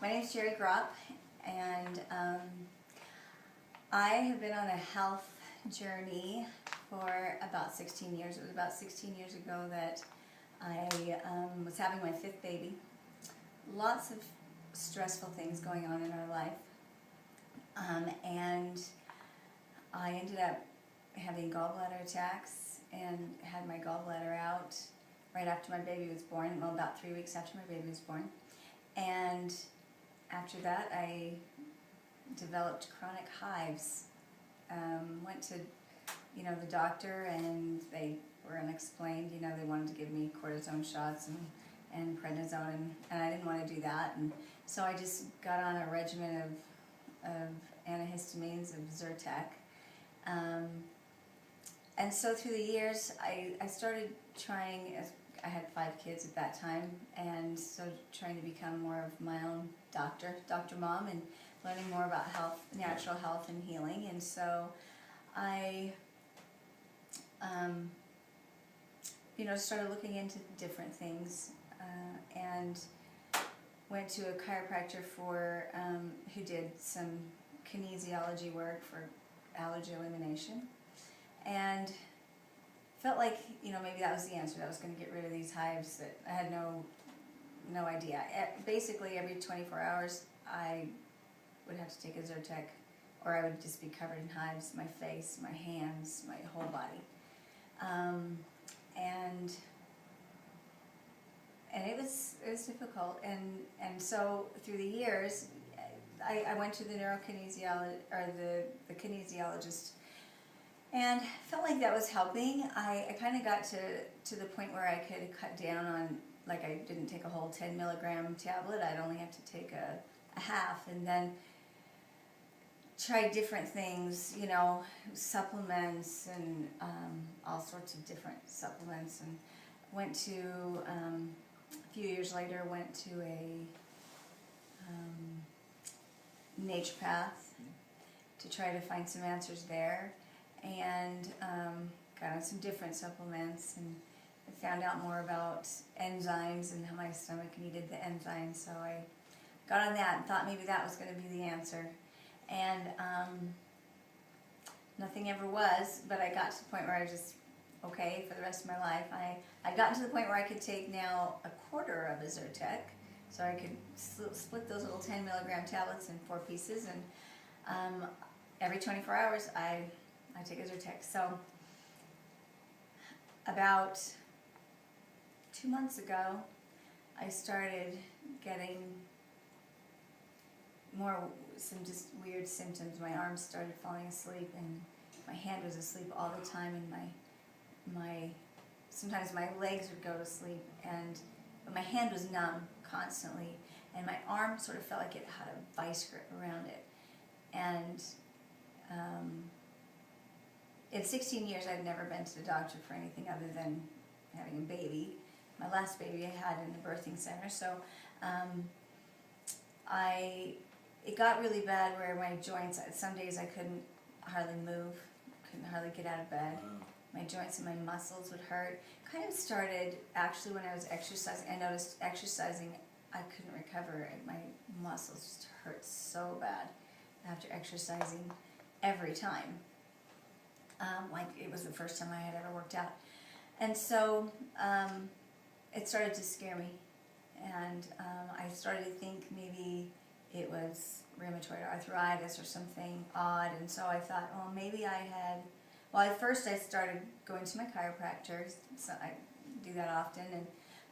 My name is Geri, and I have been on a health journey for about 16 years. It was about 16 years ago that I was having my fifth baby. Lots of stressful things going on in our life, and I ended up having gallbladder attacks and had my gallbladder out right after my baby was born, well, about 3 weeks after my baby was born. And after that, I developed chronic hives. Went to, the doctor, and they were unexplained. They wanted to give me cortisone shots and prednisone, and I didn't want to do that. And so I just got on a regimen of antihistamines, of Zyrtec. And so through the years, I started trying, as I had 5 kids at that time, and so trying to become more of my own doctor mom, and learning more about health, natural health and healing. And so I started looking into different things, and went to a chiropractor who did some kinesiology work for allergy elimination, and felt like maybe that was the answer. I was going to get rid of these hives that I had no idea. Basically, every 24 hours I would have to take a Zyrtec, or I would just be covered in hives, my face, my hands, my whole body. And it was difficult, and so through the years I went to the neurokinesiologist, or the kinesiologist, and felt like that was helping. I kind of got to the point where I could cut down on, like, I didn't take a whole 10 milligram tablet. I'd only have to take a half, and then try different things, supplements, and all sorts of different supplements. And went to, a few years later, went to a naturopath to try to find some answers there, and got on some different supplements, and I found out more about enzymes and how my stomach needed the enzymes. So I got on that and thought maybe that was going to be the answer. And nothing ever was, but I got to the point where I just, okay, for the rest of my life. I'd gotten to the point where I could take now a quarter of a Zyrtec, so I could split those little 10 milligram tablets in 4 pieces, and every 24 hours I take a Zyrtec. So about 2 months ago, I started getting some just weird symptoms. My arms started falling asleep, and my hand was asleep all the time, and sometimes my legs would go to sleep, but my hand was numb constantly, and my arm sort of felt like it had a vice grip around it. And in 16 years, I'd never been to the doctor for anything other than having a baby. My last baby I had in the birthing center. So it got really bad where my joints, some days I couldn't hardly move, couldn't hardly get out of bed. My joints and my muscles would hurt. Kind of started actually when I was exercising. I noticed exercising, I couldn't recover. My muscles just hurt so bad after exercising every time. Like it was the first time I had ever worked out. And so it started to scare me. And I started to think maybe it was rheumatoid arthritis or something odd. And so I thought, well, maybe I had... Well, at first I started going to my chiropractor. So I do that often,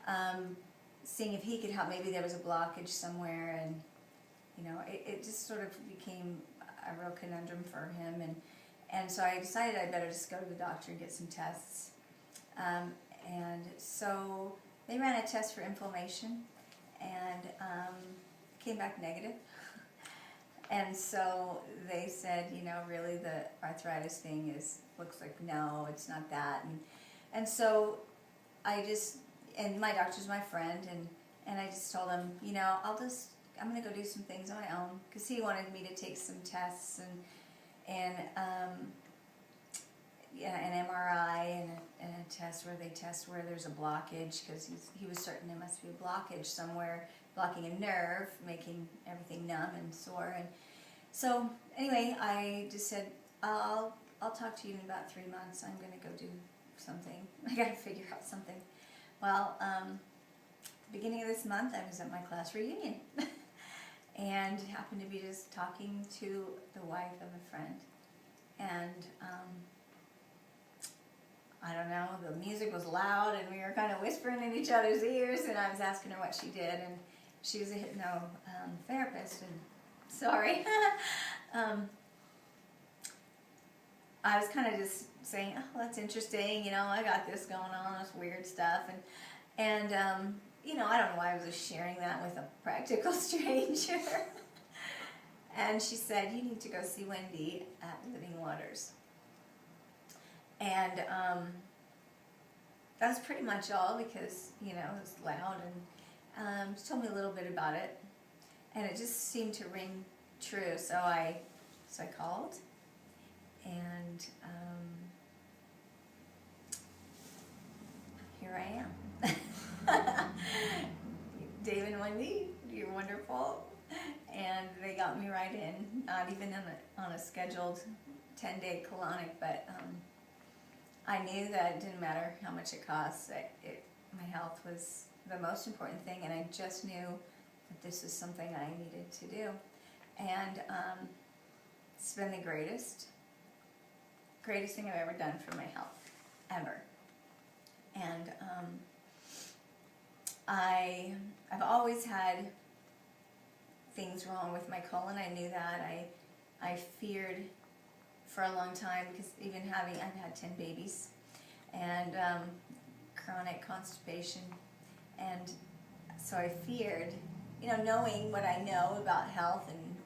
and seeing if he could help. Maybe there was a blockage somewhere, and it just sort of became a real conundrum for him. And so I decided I'd better just go to the doctor and get some tests. And so they ran a test for inflammation, and came back negative. And so they said, really the arthritis thing looks like, no, it's not that. And so and my doctor's my friend, and I just told him, I'm going to go do some things on my own, because he wanted me to take some tests, and an MRI and a test where they test where there's a blockage, because he was certain there must be a blockage somewhere, blocking a nerve, making everything numb and sore. And so anyway, I just said, I'll talk to you in about 3 months. I'm going to go do something. I got to figure out something. Well, the beginning of this month, I was at my class reunion and happened to be just talking to the wife of a friend. And I don't know, the music was loud and we were kind of whispering in each other's ears, and I was asking her what she did, and she was a hypnotherapist, and sorry. I was kind of just saying, oh, that's interesting, I got this going on, this weird stuff, and I don't know why I was just sharing that with a practical stranger. And she said, you need to go see Wendy at Living Waters. And that's pretty much all, because, it was loud, and she told me a little bit about it, and it just seemed to ring true. So I called, and here I am. Dave and Wendy, you're wonderful. And they got me right in, not even on a scheduled 10-day colonic, but I knew that it didn't matter how much it cost. My health was the most important thing, and I just knew that this was something I needed to do. And it's been the greatest thing I've ever done for my health, ever. And I've always had things wrong with my colon. I knew that. I feared for a long time, because even I've had 10 babies, and chronic constipation, and so I feared, knowing what I know about health, and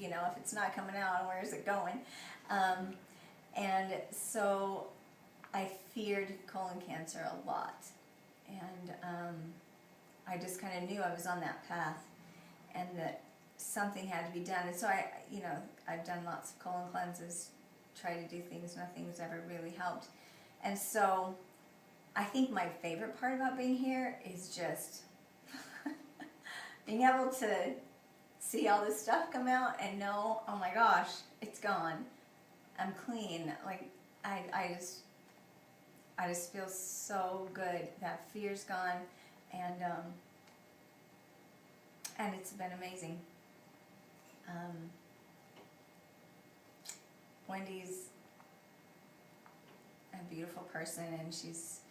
if it's not coming out, where is it going? And so I feared colon cancer a lot, and I just kind of knew I was on that path, and that something had to be done. And so I've done lots of colon cleanses, tried to do things, nothing's ever really helped. And so I think my favorite part about being here is just being able to see all this stuff come out and know, oh my gosh, it's gone. I'm clean. Like, I just feel so good. That fear's gone, and it's been amazing. Wendy's a beautiful person, and she's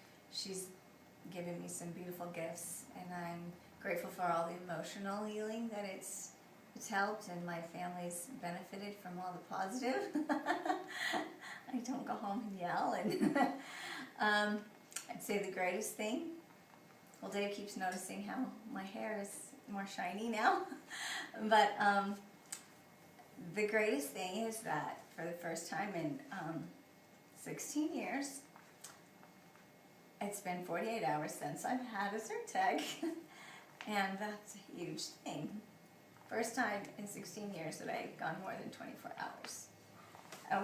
given me some beautiful gifts, and I'm grateful for all the emotional healing that it's helped, and my family's benefited from all the positive. I don't go home and yell, and I'd say the greatest thing, well, Dave keeps noticing how my hair is more shiny now, but the greatest thing is that for the first time in 16 years, it's been 48 hours since I've had a Zyrtec, and that's a huge thing. First time in 16 years that I've gone more than 24 hours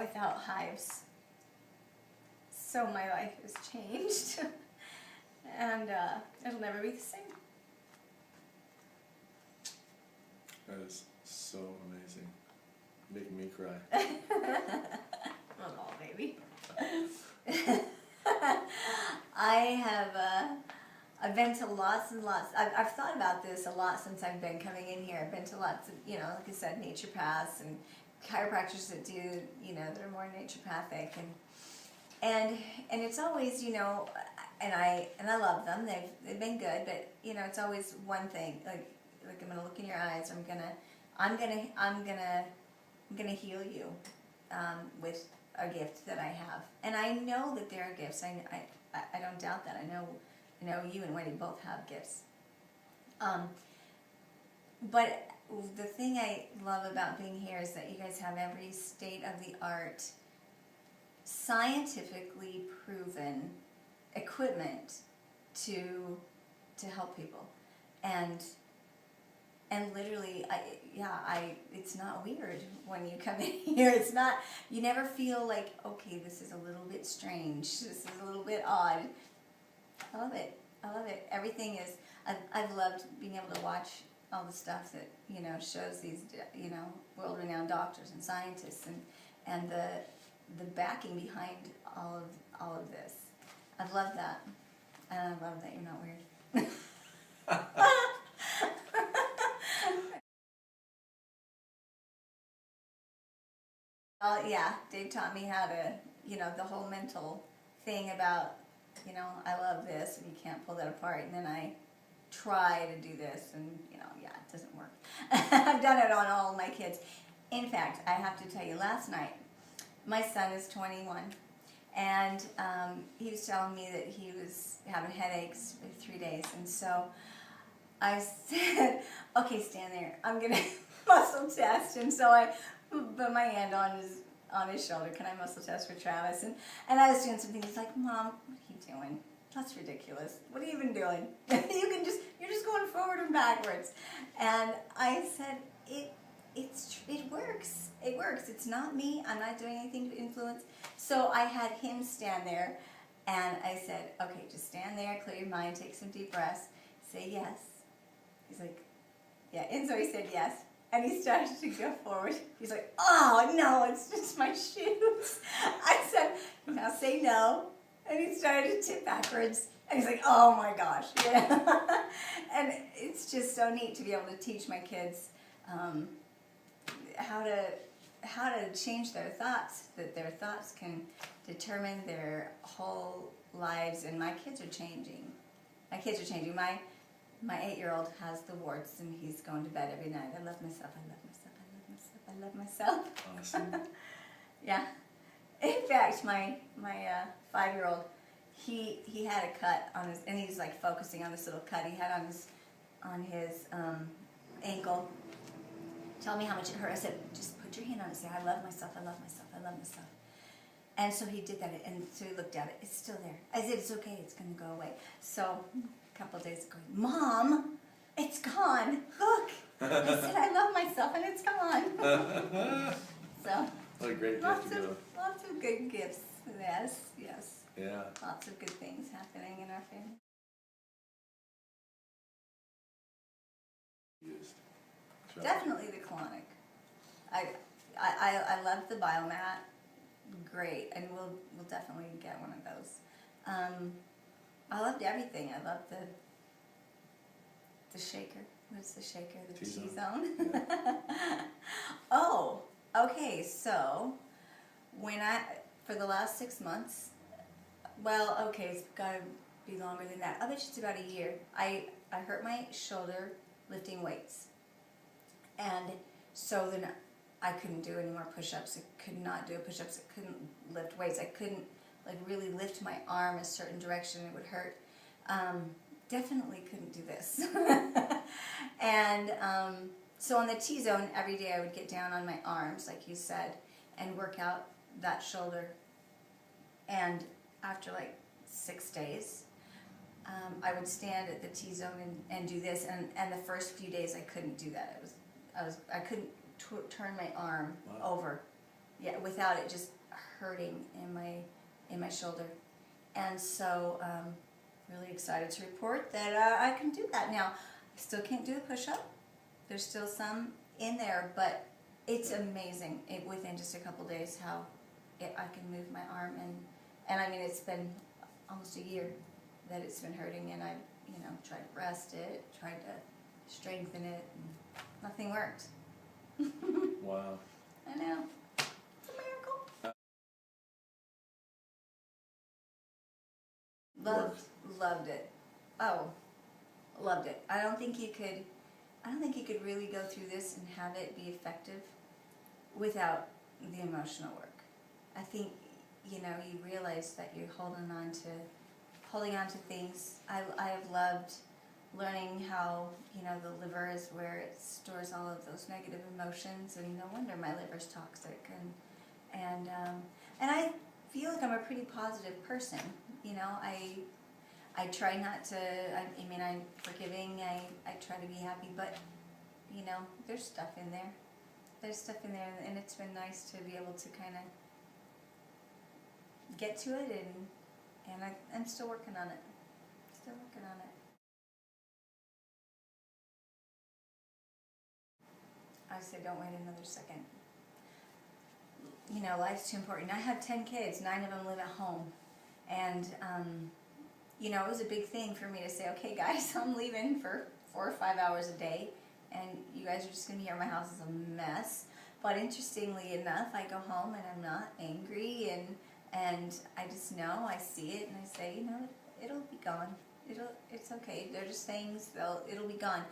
without hives. So my life has changed, and it'll never be the same. That is so amazing. Making me cry. Oh, baby. I've been to lots and lots. I've thought about this a lot since I've been coming in here. I've been to lots of, like I said, naturopaths and chiropractors that do, that are more naturopathic, and it's always, and I love them. They've been good, but it's always one thing. Like I'm gonna look in your eyes. I'm gonna heal you with a gift that I have, and I know that there are gifts. I don't doubt that. I know you and Wendy both have gifts. But the thing I love about being here is that you guys have every state-of-the-art, scientifically proven equipment to help people, and And literally, it's not weird when you come in here. It's not, you never feel like, okay, this is a little bit strange. This is a little bit odd. I love it. I love it. Everything is, I've loved being able to watch all the stuff that, you know, shows these, you know, world-renowned doctors and scientists and the backing behind all of this. I've loved that. And I love that you're not weird. Yeah, Dave taught me how to, you know, the whole mental thing about, you know, I love this and you can't pull that apart. And then I try to do this and, you know, yeah, it doesn't work. I've done it on all of my kids. In fact, I have to tell you, last night, my son is 21, and he was telling me that he was having headaches for 3 days. And so I said, okay, stand there. I'm going to muscle test. And so I put my hand on his shoulder. Can I muscle test for Travis? And I was doing something. He's like, Mom, what are you doing? That's ridiculous. What are you even doing? You're just going forward and backwards. And I said, it works. It works. It's not me. I'm not doing anything to influence. So I had him stand there, and I said, okay, just stand there, clear your mind, take some deep breaths, say yes. He's like, yeah. And so he said yes. And he started to go forward. He's like, oh, no, it's just my shoes. I said, now say no. And he started to tip backwards. And he's like, oh, my gosh. Yeah. And it's just so neat to be able to teach my kids how to change their thoughts, that their thoughts can determine their whole lives. And my kids are changing. My kids are changing. My 8-year-old has the warts, and he's going to bed every night. I love myself, I love myself, I love myself, I love myself. Awesome. Yeah. In fact, my 5-year-old, he had a cut on his, and he's like focusing on this little cut he had on his ankle. Tell me how much it hurt. I said, just put your hand on it and say, I love myself, I love myself, I love myself. And so he did that, and so he looked at it. It's still there. I said, it's okay, it's going to go away. So a couple of days ago, Mom, it's gone. Look. I said, I love myself, and it's gone. So What a great lots gift to give. lots of good gifts. Yes, yes. Yeah. Lots of good things happening in our family. Used. So, Definitely the colonic. I love the BioMat. Great, and we'll definitely get one of those. I loved everything. I loved the shaker. What's the shaker? The T-zone. Yeah. Oh, okay. So for the last 6 months, well, okay, it's got to be longer than that. I bet it's about a year. I hurt my shoulder lifting weights, and so then I couldn't do any more push-ups. I could not do push-ups. I couldn't lift weights. I couldn't like really lift my arm a certain direction. It would hurt. Definitely couldn't do this. And so on the T-zone, every day I would get down on my arms, like you said, and work out that shoulder. And after like 6 days, I would stand at the T-zone and do this. And the first few days I couldn't do that. I couldn't turn my arm over, yeah, without it just hurting in my shoulder. And so really excited to report that I can do that now. I still can't do the push-up. There's still some in there, but it's amazing within just a couple days how I can move my arm. And I mean, it's been almost a year that it's been hurting, and I tried to rest it, tried to strengthen it, and nothing worked. Wow. I know. It's a miracle. Loved it. Oh, loved it. I don't think you could really go through this and have it be effective without the emotional work. I think, you realize that you're holding on to things. I have loved learning how, the liver is where it stores all of those negative emotions, and no wonder my liver's toxic. And I feel like I'm a pretty positive person. I try not to, I'm forgiving, I try to be happy, but you know, there's stuff in there. There's stuff in there, and it's been nice to be able to kind of get to it, and I'm still working on it. Still working on it. I said, don't wait another second. You know, life's too important. I have 10 kids, 9 of them live at home. And, you know, it was a big thing for me to say, okay guys, I'm leaving for 4 or 5 hours a day, and you guys are just going to hear my house is a mess. But interestingly enough, I go home and I'm not angry, and I just know, I see it, and I say, you know, it'll be gone. It's okay. They're just things, it'll be gone.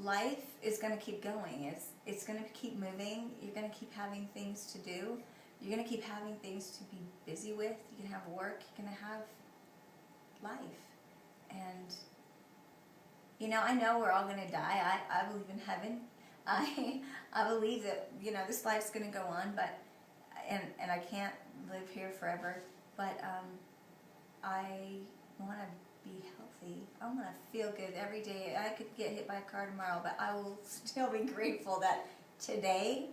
Life is going to keep going. It's going to keep moving. You're going to keep having things to do. You're going to keep having things to be busy with. You can have work. You're going to have life. And, you know, I know we're all going to die. I believe in heaven. I believe that, you know, this life's going to go on, but, and I can't live here forever, but I want to be healthy. I want to feel good every day. I could get hit by a car tomorrow, but I will still be grateful that today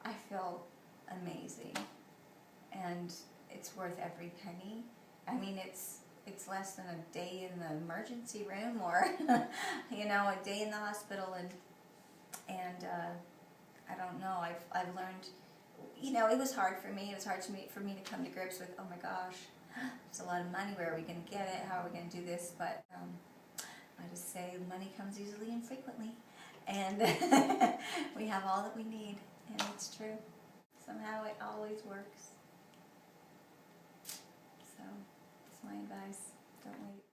I feel amazing, and it's worth every penny. I mean, it's less than a day in the emergency room, or you know, a day in the hospital, and I don't know. I've learned. You know, it was hard for me. It was hard for me to come to grips with, oh my gosh, it's a lot of money. Where are we going to get it? How are we going to do this? But I just say money comes easily and frequently, and we have all that we need, and it's true. Somehow it always works. So, that's my advice. Don't wait.